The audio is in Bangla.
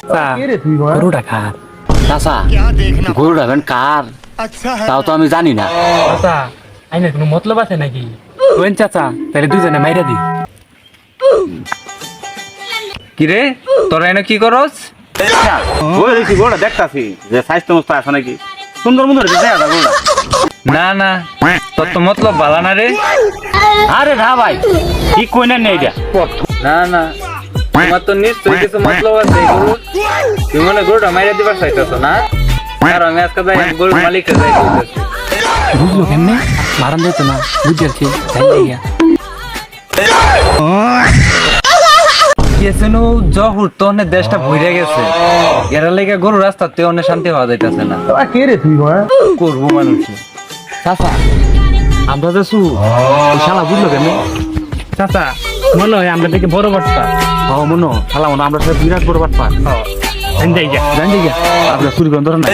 গরুটা কার? চাচা গরু রাখবেন কার তাও তো আমি জানি না। চাচা আইনের কোনো মতলব আছে নাকি? ওই চাচা তাহলে দুজনে মাইরা দি। কিরে তোরা এনে কি করস? ওই দেখি গরুটা দেখতাছি যে স্বাস্থ্য মস্ত আছে নাকি, সুন্দর মন্দর দিতে আছে গরুটা। না না তোর তো মতলব ভালো না রে। আরে না ভাই কি কই না নেই এটা। না না তোমার তো নিশ্চয়ই কিছু মতলব আছে এই গরু। তুই মনে গরুটা মাইরা দিবার চাইতেছ না? আর আমি আজকে যাই গরুর মালিককে যাই বলতেছি। বুঝলো কেমনে? মারান দিত না বুঝি আর কি জানি গিয়া। কেসেনো জহুর তো অনেক দেশটা ভরে গেছে, এরা লেগে গরু রাস্তাতে অনেক শান্তি হওয়া যাইতেছে না। কে রে তুই করবো মানুষে চাচা আমরা যাচ্ছু শালা বুঝলো কেমনে? চাচা মনে হয় আমরা দেখে বড় বাটপা। ও মনো শালা মনে আমরা বিরাট বড় বাটপা। জানি গিয়া আমরা চুরি করে ধরে না।